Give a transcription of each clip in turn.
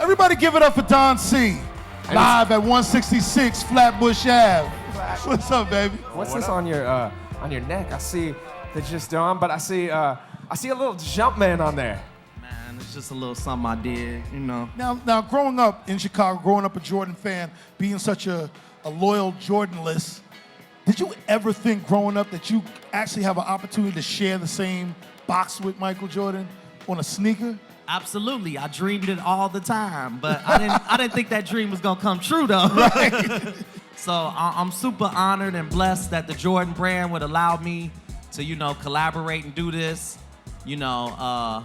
Everybody give it up for Don C. Live at 166 Flatbush Ave. What's up, baby? What's this on your neck? I see the just on, but I see a little Jumpman on there. Man, it's just a little something I did, you know. Now, growing up in Chicago, growing up a Jordan fan, being such a loyal Jordanless, did you ever think growing up that you actually have an opportunity to share the same box with Michael Jordan on a sneaker? Absolutely, I dreamed it all the time, but I didn't think that dream was gonna come true though. Right. So I'm super honored and blessed that the Jordan brand would allow me to, you know, collaborate and do this. You know,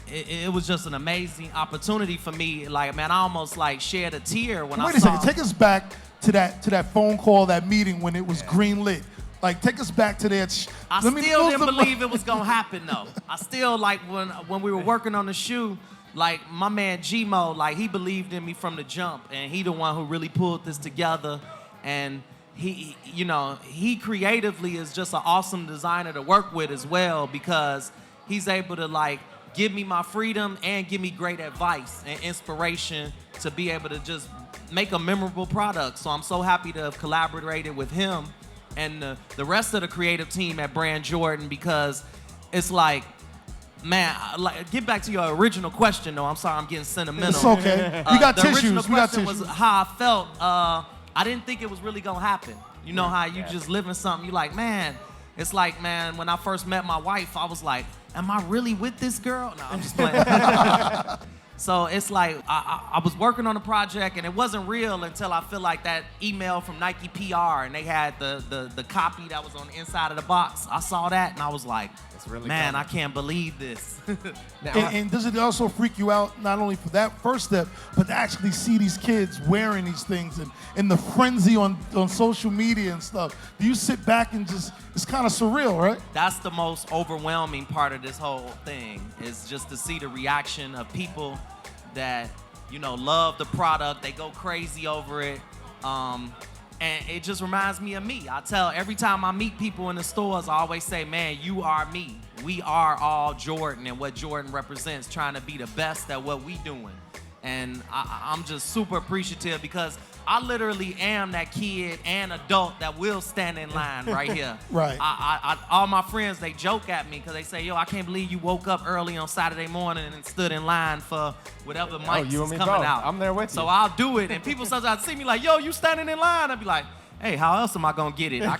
it was just an amazing opportunity for me. Like, man, I almost like shed a tear when I saw. Wait a second, take us back to that phone call, that meeting when it was green lit. Like, take us back to that. I still didn't believe it was gonna happen though. I still, like, when we were working on the shoe, like my man G-Mo, like he believed in me from the jump, and he the one who really pulled this together. And he, you know, he creatively is just an awesome designer to work with as well, because he's able to like give me my freedom and give me great advice and inspiration to be able to just make a memorable product. So I'm so happy to have collaborated with him and the rest of the creative team at Brand Jordan, because it's like, man, like, get back to your original question though. I'm sorry, I'm getting sentimental. It's okay. We got tissues. The original We got question tissues. was how I felt. I didn't think it was really gonna happen. You know how you just living something, you like, man, it's like, man, when I first met my wife, I was like, am I really with this girl? No, I'm just playing. So it's like, I was working on a project and it wasn't real until I feel like that email from Nike PR and they had the copy that was on the inside of the box. I saw that and I was like, really man, cool. I can't believe this. And does it also freak you out, not only for that first step, but to actually see these kids wearing these things and the frenzy on social media and stuff? Do you sit back and just, it's kind of surreal, right? That's the most overwhelming part of this whole thing, is just to see the reaction of people that, you know, love the product. They go crazy over it. And it just reminds me of me. I tell every time I meet people in the stores, I always say, man, you are me. We are all Jordan and what Jordan represents, trying to be the best at what we doing. And I'm just super appreciative, because I literally am that kid and adult that will stand in line right here. Right. All my friends, they joke at me because they say, yo, I can't believe you woke up early on Saturday morning and stood in line for whatever mics you is and me coming both. out. I'm there with you. So I'll do it. And people sometimes see me like, yo, you standing in line? I'll be like, hey, how else am I gonna get it? I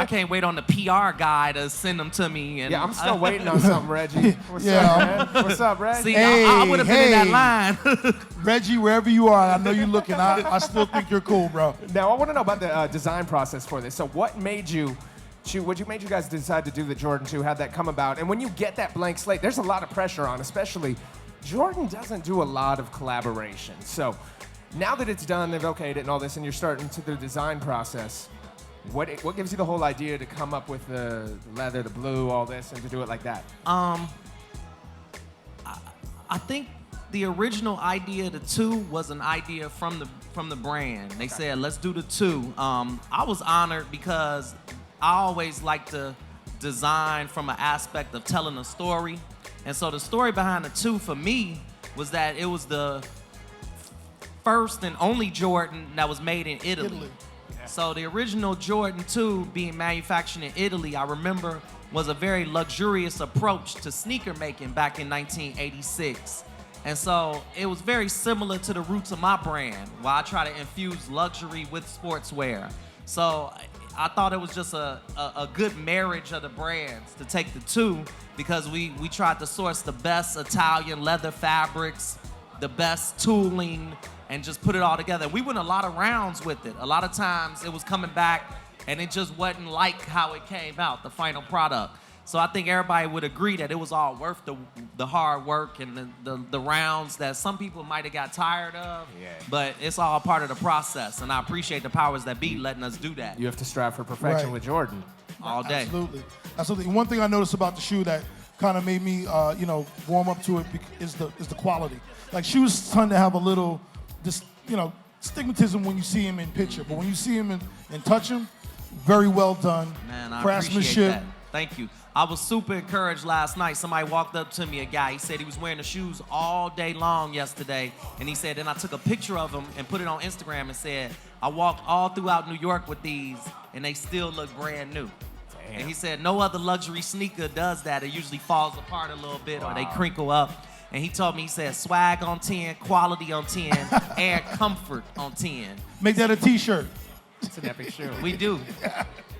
can't wait on the PR guy to send them to me. And Yeah, I'm still waiting on something, Reggie. What's up, man? What's up, Reggie? See, I would have been in that line. Reggie, wherever you are, I know you're looking. I still think you're cool, bro. Now, I want to know about the design process for this. So what made you made you guys decide to do the Jordan 2? How'd that come about? And when you get that blank slate, there's a lot of pressure on, especially Jordan doesn't do a lot of collaboration. So now that it's done, they've okayed it and all this, and you're starting to the design process, what gives you the whole idea to come up with the leather, the blue, all this, and to do it like that? I think the original idea, the 2, was an idea from the brand. They said, let's do the 2. I was honored because I always like to design from an aspect of telling a story. And so the story behind the 2 for me was that it was the first and only Jordan that was made in Italy. Yeah. So the original Jordan 2 being manufactured in Italy, I remember, was a very luxurious approach to sneaker making back in 1986. And so it was very similar to the roots of my brand, where I try to infuse luxury with sportswear. So I thought it was just a good marriage of the brands to take the 2, because we tried to source the best Italian leather fabrics, the best tooling, and just put it all together. We went a lot of rounds with it. A lot of times it was coming back and it just wasn't like how it came out, the final product. So I think everybody would agree that it was all worth the hard work and the rounds that some people might have got tired of, but it's all part of the process, and I appreciate the powers that be letting us do that. You have to strive for perfection with Jordan. All day. Absolutely. Absolutely. One thing I noticed about the shoe that kind of made me, warm up to it is the quality. Like, shoes tend to have a little, stigmatism when you see him in picture, but when you see him and touch him, very well done. Man, I craftsmanship. appreciate Thank you. I was super encouraged last night. Somebody walked up to me, a guy. He said he was wearing the shoes all day long yesterday. And he said, then I took a picture of them and put it on Instagram and said, I walked all throughout New York with these, and they still look brand new. Damn. And he said, no other luxury sneaker does that. It usually falls apart a little bit or they crinkle up. And he told me, he said, swag on 10, quality on 10, and comfort on 10. Make that a t-shirt. It's an epic shoe. We do.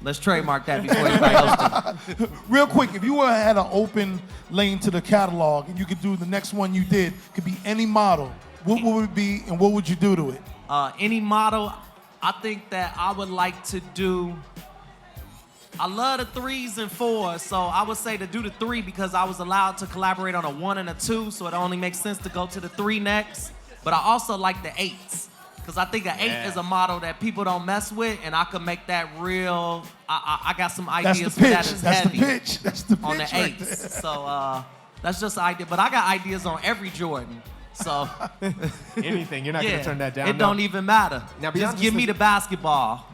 Let's trademark that before anybody else does. Real quick, if you had an open lane to the catalog and you could do the next one you did, could be any model, what would it be and what would you do to it? Any model, I think that I would like to do, I love the 3s and 4s, so I would say to do the 3 because I was allowed to collaborate on a 1 and a 2, so it only makes sense to go to the 3 next. But I also like the 8s. Because I think an 8 is a model that people don't mess with, and I could make that real. I got some ideas for that is heavy. That's the pitch on the right 8s. there. So that's just an idea. But I got ideas on every Jordan. So Anything, you're not going to turn that down. It don't even matter. Now, just give me the basketball.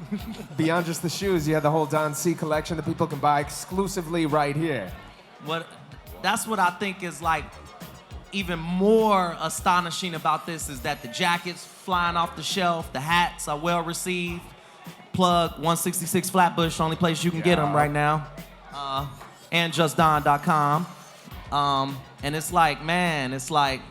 Beyond just the shoes, you have the whole Don C collection that people can buy exclusively right here. That's what I think is like even more astonishing about this is that the jackets flying off the shelf, the hats are well received. Plug 166 Flatbush, only place you can get them right now. And justdon.com. And it's like, man, it's like,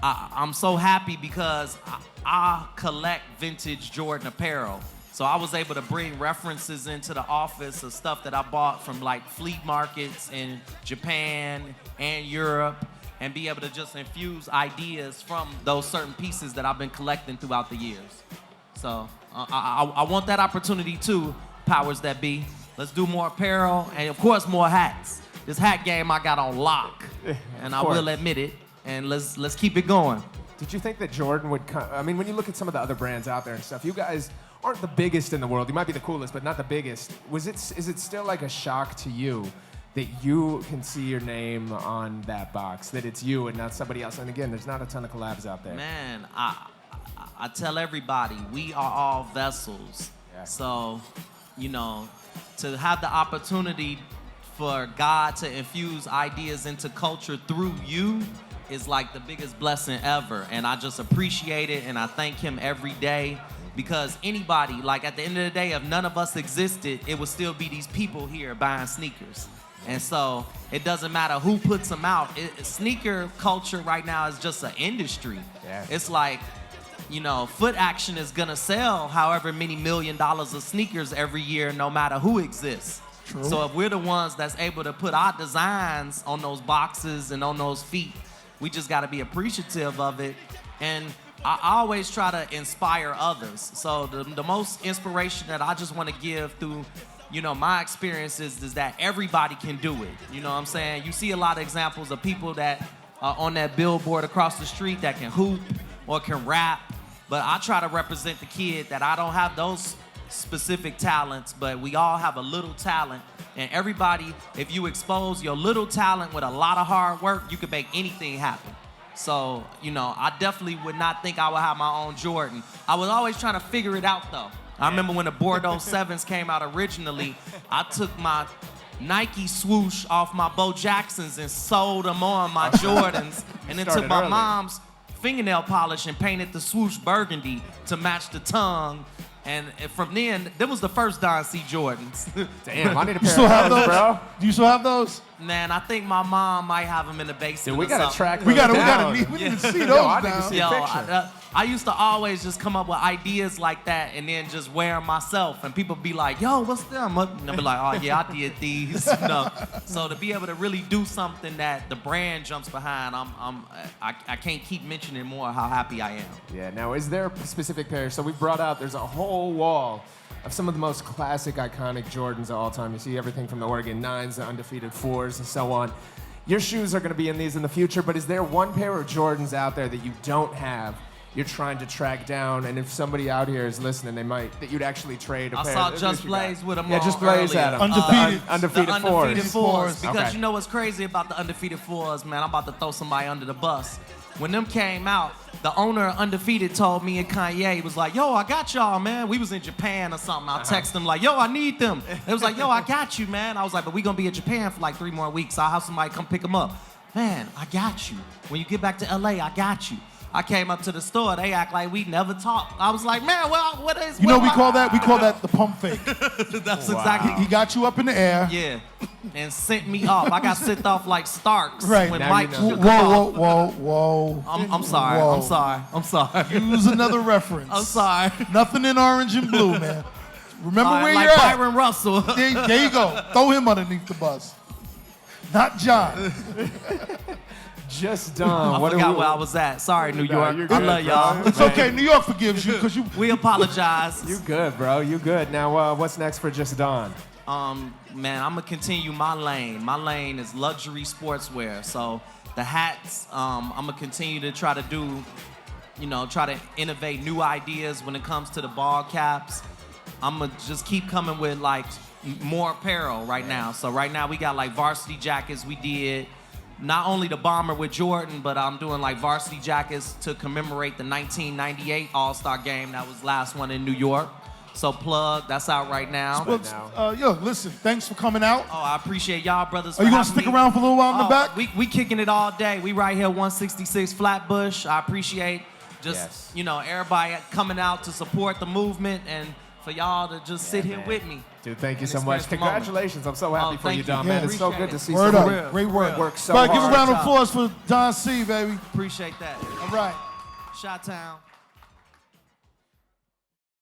I'm so happy because I collect vintage Jordan apparel. So I was able to bring references into the office of stuff that I bought from like flea markets in Japan and Europe and be able to just infuse ideas from those certain pieces that I've been collecting throughout the years. So I want that opportunity too, powers that be. Let's do more apparel and of course more hats. This hat game I got on lock, and I will admit it. And let's keep it going. Did you think that Jordan would come? I mean, when you look at some of the other brands out there and stuff, you guys aren't the biggest in the world. You might be the coolest, but not the biggest. Is it still like a shock to you that you can see your name on that box, that it's you and not somebody else? And again, there's not a ton of collabs out there. Man, I tell everybody, we are all vessels. Yeah. So, you know, to have the opportunity for God to infuse ideas into culture through you is like the biggest blessing ever. And I just appreciate it and I thank him every day because anybody, like at the end of the day, if none of us existed, it would still be these people here buying sneakers. And so it doesn't matter who puts them out. Sneaker culture right now is just an industry. Yeah. It's like, you know, Foot Action is gonna sell however many $1 million of sneakers every year, no matter who exists. True. So if we're the ones that's able to put our designs on those boxes and on those feet, we just gotta be appreciative of it. And I always try to inspire others. So the most inspiration that I just wanna give through, you know, my experiences is that everybody can do it. You know what I'm saying? You see a lot of examples of people that are on that billboard across the street that can hoop or can rap, but I try to represent the kid that I don't have those specific talents, but we all have a little talent. And everybody, if you expose your little talent with a lot of hard work, you can make anything happen. So, you know, I definitely would not think I would have my own Jordan. I was always trying to figure it out though. I remember when the Bordeaux 7s came out originally, I took my Nike swoosh off my Bo Jacksons and sewed them on my Jordans, and then took my mom's fingernail polish and painted the swoosh burgundy to match the tongue. And from then, that was the first Don C. Jordans. Damn, I need a pair You still of have those, those, bro. Do you still have those? Man, I think my mom might have them in the basement. Dude, we gotta track We those gotta down. we need to see those Yo, I need to now. see a picture. I used to always just come up with ideas like that and then just wear them myself. And people be like, yo, what's them? And I'll be like, oh, yeah, I did these. You know? So to be able to really do something that the brand jumps behind, I can't keep mentioning more how happy I am. Yeah, now is there a specific pair? So we brought out, there's a whole wall of some of the most classic, iconic Jordans of all time. You see everything from the Oregon 9s, the undefeated 4s, and so on. Your shoes are gonna be in these in the future, but is there one pair of Jordans out there that you don't have you're trying to track down, and if somebody out here is listening, that you'd actually trade a I pair. saw That's Just what you got. Blaze with them Yeah, on Just Blaze earlier. at them. Undefeated. Undefeated The fours. undefeated fours. Because Okay. you know what's crazy about the undefeated fours, man? I'm about to throw somebody under the bus. When them came out, the owner of Undefeated told me and Kanye, he was like, yo, I got y'all, man. We was in Japan or something. I text them like, yo, I need them. They was like, yo, I got you, man. I was like, but we gonna be in Japan for like 3 more weeks. I'll have somebody come pick them up. Man, I got you. When you get back to LA, I got you. I came up to the store. They act like we never talked. I was like, man, well, what is? You know what we am call that? We call that the pump fake. That's exactly. He got you up in the air. Yeah, and sent me off. I got sent off like Starks Right. when Now Mike you know. shook Whoa, off. whoa. I'm sorry. Whoa. I'm sorry. I'm sorry. Use another reference. I'm sorry. Nothing in orange and blue, man. Remember where like you're at. Byron Russell. There you go. Throw him underneath the bus. Not John. Just done. I forgot where I was at. Sorry, New York. you're I good, love bro. y'all. It's okay. New York forgives you because you. We apologize. You good, bro. You good. Now, what's next for Just Don? Man, I'm gonna continue my lane. My lane is luxury sportswear. So the hats, I'm gonna continue to try to do, try to innovate new ideas when it comes to the ball caps. I'm gonna just keep coming with like more apparel right now. So right now we got like varsity jackets we did. Not only the bomber with Jordan, but I'm doing like varsity jackets to commemorate the 1998 All-Star game. That was last one in New York. So plug, that's out right now. Yo, listen. Thanks for coming out. Oh, I appreciate y'all, brothers. Are you gonna stick around for a little while in the back? We kicking it all day. We right here, 166 Flatbush. I appreciate just everybody coming out to support the movement and for y'all to just sit here with me. Dude, thank you and so much. experience the moment. Congratulations. I'm so happy for thank you, you. Don, Yeah. man. It's so Appreciate good to it. see Word somebody up. Great work. work so All right, give a hard. round of applause for Don C, baby. Appreciate that. All right. Chi-Town.